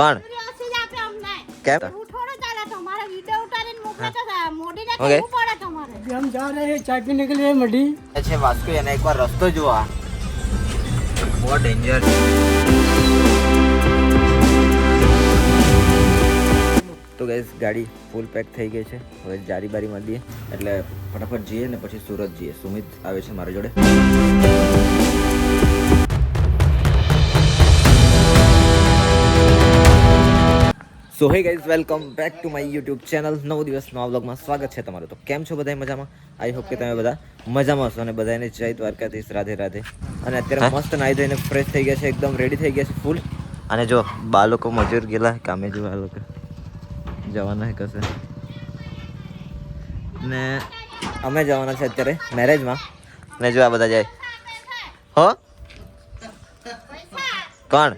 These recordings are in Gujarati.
પણ કેમ ओके हम जा रहे हैं चाय पीने के लिए मडी अच्छे वास्को यानी एक बार रस्तो जुआ बहुत डेंजर તો ગાઈસ ગાડી ફૂલ પેક થઈ ગઈ છે હવે જારી બારી માં દઈએ એટલે ફટાફટ જઈએ ને પછી સુરત જઈએ સુમિત આવે છે મારી જોડે so hey guys welcome back to my YouTube channel નવ દિવસ નવા વ્લોગમાં સ્વાગત છે તમારું તો કેમ છો બધા મજામાં આઈ હોપ કે તમે બધા મજામાં હશો અને બધાને જય દ્વારકાધીશ રાધે રાધે અને અત્યારે મસ્ત નાહી ધોઈને ફ્રેશ થઈ ગયા છે એકદમ રેડી થઈ ગયા છે ફૂલ અને જો બાળકો મજૂર ગયેલા કામે જો આ લોકો જવાના હે કશે ને અમે જવાના છે અત્યારે મેરેજમાં ને જો આ બધા જાય હો કોણ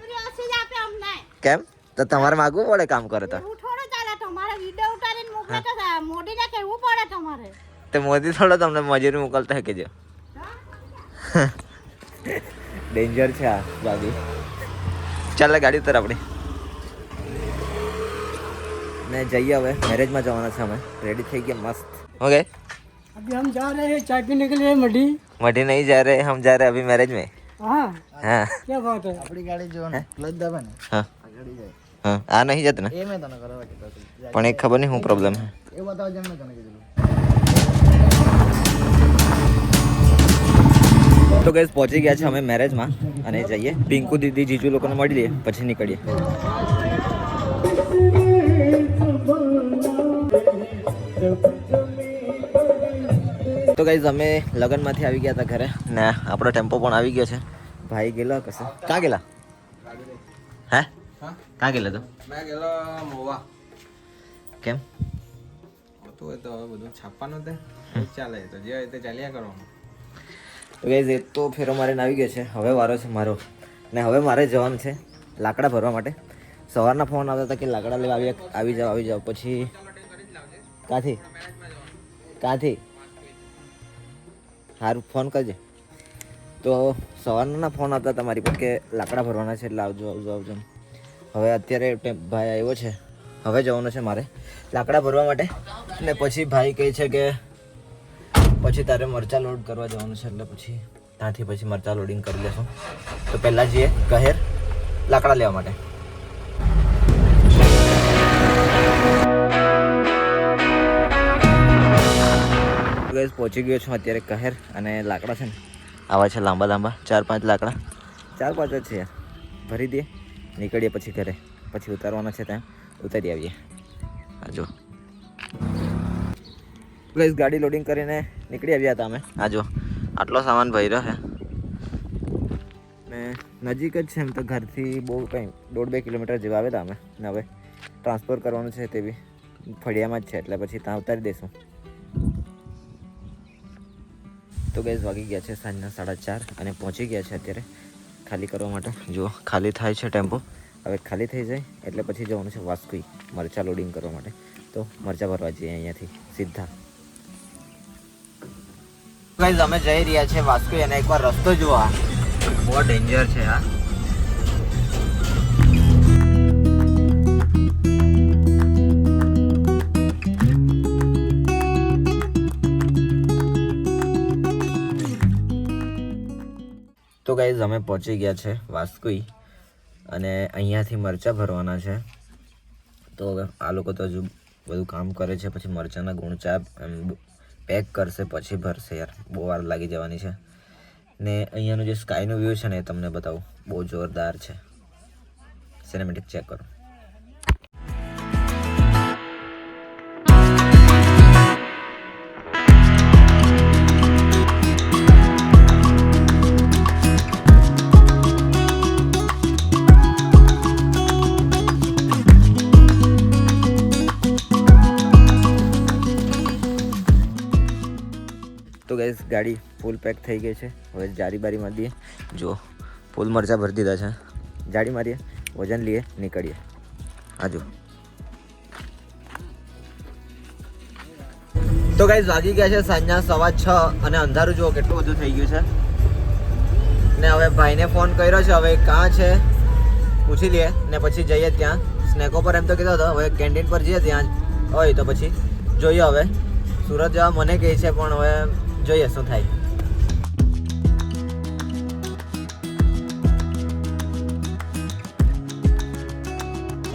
કેમ તો તમારે માગવું પડે કામ કરે તો તે મોદી થોડો તમને મજૂરી મોકલતા કે જો ડેન્જર છે આ બાબી ચાલે ગાડી ઉતર આપણે ને જઈએ હવે મેરેજમાં જવાના છે અમે રેડી થઈ ગયા મસ્ત ઓકે अभी हम जा रहे हैं चाय पीने के लिए मडी मडी नहीं जा रहे हम जा रहे अभी मैरिज में हाँ हाँ क्या बात है આપણી ગાડી જો ને ક્લચ દબાવે ને हाँ ગાડી જાય हाँ आ नहीं जाते ना એ મેં તને કરવા કીધું પણ એક ખબર નહીં શું પ્રોબ્લેમ છે એ બતાવ જેમ મેં તને કીધું તો ગાઈસ પહોંચી ગયા છે અમે મેરેજમાં અને જઈએ પિંકુ દીદી જીજુ લોકોને મળી લઈએ પછી નીકળીએ તો ગાઈસ અમે લગનમાંથી આવી ગયા હતા ઘરે ને આપણો ટેમ્પો પણ આવી ગયો છે ભાઈ ગયેલો કશે ક્યાં ગયેલા હે ક્યાં ગયેલા તો મેં ગયેલો મોવા કેમ હતું એ તો હવે બધું છાપવાનું તે ચાલે તો જે હોય તે ચાલ્યા કરવાનું તો ગાઈસ એ તો ફેરો મારીને આવી ગયો છે હવે વારો છે મારો ને હવે મારે જવાનું છે લાકડા ભરવા માટે સવારના ફોન આવતા હતા કે લાકડા લેવા આવી જાઓ પછી ક્યાંથી સારું ફોન કરજે તો સવારના ફોન આવતા તમારી પર કે લાકડા ભરવાના છે એટલે આવજો હવે અત્યારે ભાઈ આવ્યો છે હવે જવાનું છે મારે લાકડા ભરવા માટે ને પછી ભાઈ કહે છે કે પછી તારે મરચા લોડ કરવા જવાનું છે એટલે પછી ત્યાંથી પછી મરચા લોડિંગ કરી લેશું તો પહેલાં જઈએ કહેર લાકડા લેવા માટે ગાઈસ પહોંચી ગયો છું અત્યારે કહેર અને લાકડા છે ને આવા છે લાંબા 4-5 લાકડા 4-5 જ છે યાર ભરી દઈએ નીકળીએ પછી ઘરે પછી ઉતારવાના છે ત્યાં ઉતારી આવીએ આ જો ગાઈસ ગાડી લોડિંગ કરીને નીકળી આવ્યા હતા અમે આ જો આટલો સામાન ભર્યો છે ને નજીક જ છે એમ તો ઘરથી બહુ કંઈ 1.5-2 કિલોમીટર જેવા આવ્યા હતા અમે ને હવે ટ્રાન્સફર કરવાનું છે તે બી ફળિયામાં જ છે એટલે પછી ત્યાં ઉતારી દઈશું તો ગાઈસ વાગી ગયા છે સાંજના 4:30 અને પહોંચી ગયા છે અત્યારે ખાલી કરવા માટે જો ખાલી થાય છે ટેમ્પો હવે ખાલી થઈ જાય એટલે પછી જવાનું છે વાસ્કુઈ મરચા લોડિંગ કરવા માટે તો મરચા ભરવા જઈએ અહીંયાથી સીધા ગાઈસ અમે જઈ રહ્યા છે વાસ્કુઈ અને એકવાર રસ્તો જુઓ બહુ ડેન્જર છે આ તો ગાઈઝ અમે પહોંચી ગયા છે વાસ્કુઈ અને અહીંયાથી મરચાં ભરવાના છે તો આ લોકો તો હજુ બધું કામ કરે છે પછી મરચાંના ગુણચા એમ પેક કરશે પછી ભરશે યાર બહુ વાર લાગી જવાની છે ને અહીંયાનું જે સ્કાયનું વ્યૂ છે ને એ તમને બતાવું બહુ જોરદાર છે સિનેમેટિક ચેક કરો તો ગાઈસ ગાડી ફૂલ પેક થઈ ગઈ છે હવે જારી બારીમાં દઈએ જો ફૂલ મરચાં ભરી દીધા છે જાડી મારીએ વજન લઈએ નીકળીએ આજો તો ગાઈસ વાગી ગયા છે સાંજના 6:15 અને અંધારું જુઓ કેટલું બધું થઈ ગયું છે ને હવે ભાઈને ફોન કર્યો છે હવે ક્યાં છે પૂછી લઈએ ને પછી જઈએ ત્યાં સ્નેકો પર એમ તો કીધો હતો, હવે કેન્ટીન પર જઈએ ત્યાં હોય તો પછી જોઈએ. હવે સુરત જવા મને કહે છે, પણ હવે જોઈએ શું થાય.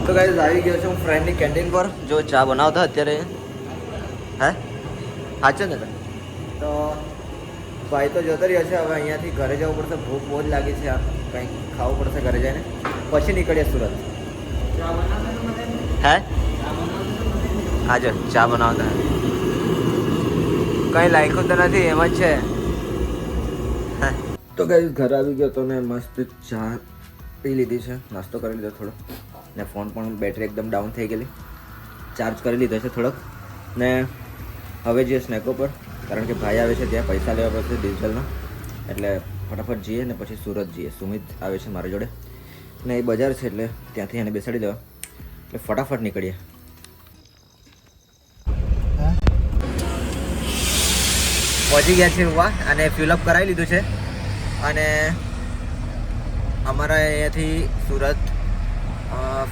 તો ગાઈઝ આવી ગયો છું ફ્રેન્ડની કેન્ટીન પર, જો ચા બનાવતા અત્યારે. હે સાચો ને? તો ભાઈ તો જતો રહ્યો છે. હવે અહીંયાથી ઘરે જવું પડશે, ભૂખ બહુ જ લાગી છે. કંઈક ખાવું પડશે ઘરે જઈને, પછી નીકળીએ સુરત. હે હાજર ચા બનાવતા કંઈ લાયકો તો નથી, એમ જ છે. તો ગાઈઝ ઘરે આવી ગયો તો ને મસ્ત ચા પી લીધી છે, નાસ્તો કરી લીધો થોડો, ને ફોન પણ બેટરી એકદમ ડાઉન થઈ ગયેલી, ચાર્જ કરી લીધો છે થોડોક. ને હવે જઈએ સ્નેકો પર, કારણ કે ભાઈ આવે છે ત્યાં પૈસા લેવા પડશે ડીઝલના, એટલે ફટાફટ જઈએ ને પછી સુરત જઈએ. સુમિત આવે છે મારી જોડે ને એ બજાર છે, એટલે ત્યાંથી એને બેસાડી દેવા, એટલે ફટાફટ નીકળીએ. પહોંચી ગયા છે ઉવા અને ફ્યુલઅપ કરાવી લીધું છે. અને અમારા અહીંયાથી સુરત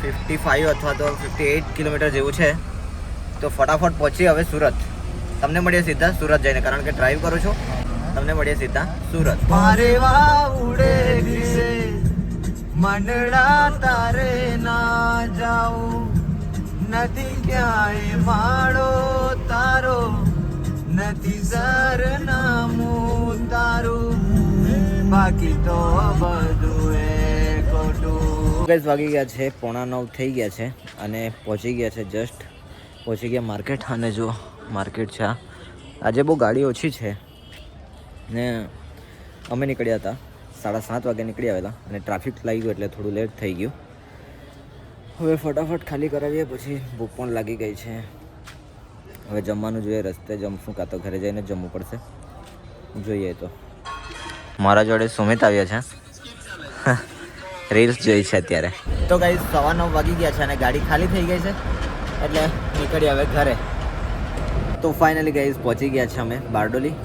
55 અથવા તો 58 કિલોમીટર જેવું છે. તો ફટાફટ પહોંચીએ હવે સુરત. તમને મળીએ સીધા સુરત જઈને, કારણ કે ડ્રાઈવ કરું છું. તમને મળીએ સીધા સુરત. મારે ઉડે કિસે મંડળા તારે ના જાઉં, નથી ક્યાંય માળો તારો, નથી સરનામું તારું, બાકી તો બધું એ ખોટું. ગાઈસ વાગી ગયા છે 8:45 થઈ ગયા છે અને પહોંચી ગયા છે, જસ્ટ પહોંચી ગયા માર્કેટ. અને જો માર્કેટ છે આજે બહુ ગાડી ઓછી છે ને અમે નીકળ્યા હતા 7:30 વાગે નીકળી આવેલા અને ટ્રાફિક લાગી ગયું એટલે થોડું લેટ થઈ ગયું. હવે ફટાફટ ખાલી કરાવીએ, પછી ભૂખ પણ લાગી ગઈ છે. હવે જમવાનું જોઈએ, રસ્તે જમશું કાં તો ઘરે જઈને જમવું પડશે, જોઈએ. તો મારા જોડે સુમિત આવ્યા છે, રીલ્સ જોઈ છે અત્યારે. તો ગાઈસ 9:15 વાગી ગયા છે અને ગાડી ખાલી થઈ ગઈ છે, એટલે નીકળી હવે ઘરે. તો ફાઇનલી ગાઈસ પહોંચી ગયા છે અમે બારડોલી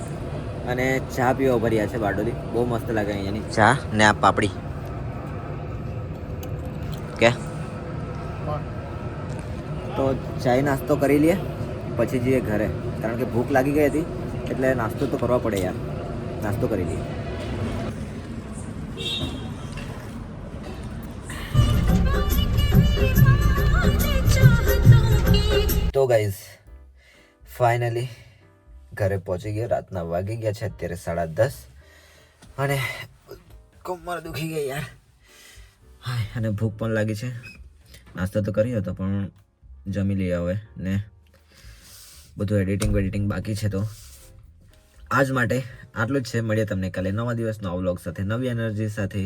અને ચા પીવા ઉભા રહ્યા છે બારડોલી. બહુ મસ્ત લાગે અહીંયાની ચા ને આ પાપડી. કે તો ચાય નાસ્તો કરી લઈએ, પછી જઈએ ઘરે, કારણ કે ભૂખ લાગી ગઈ હતી, એટલે નાસ્તો તો કરવા પડે યાર. નાસ્તો કરી લઈએ. તો ગાઈઝ ફાઇનલી ઘરે પહોંચી ગયો. રાતના વાગી ગયા છે અત્યારે 10:30 અને કમર દુખી ગઈ યાર. હાય, અને ભૂખ પણ લાગી છે. નાસ્તો તો કર્યો હતો પણ જમી લઈએ હવે, ને બધું એડિટિંગ બાકી છે. તો આજ માટે આટલું જ છે. મળીએ તમને કાલે નવા દિવસનો વ્લોગ સાથે, નવી એનર્જી સાથે.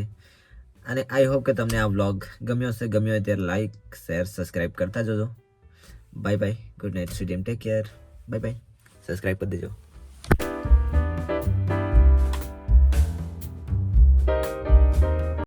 અને આઈ હોપ કે તમને આ વ્લોગ ગમ્યો હશે. ગમ્યો હોય ત્યારે લાઇક, શેર, સબસ્ક્રાઈબ કરતા જજો. Bye bye, good night, sweet dream, take care, bye bye. Subscribe કરી દેજો.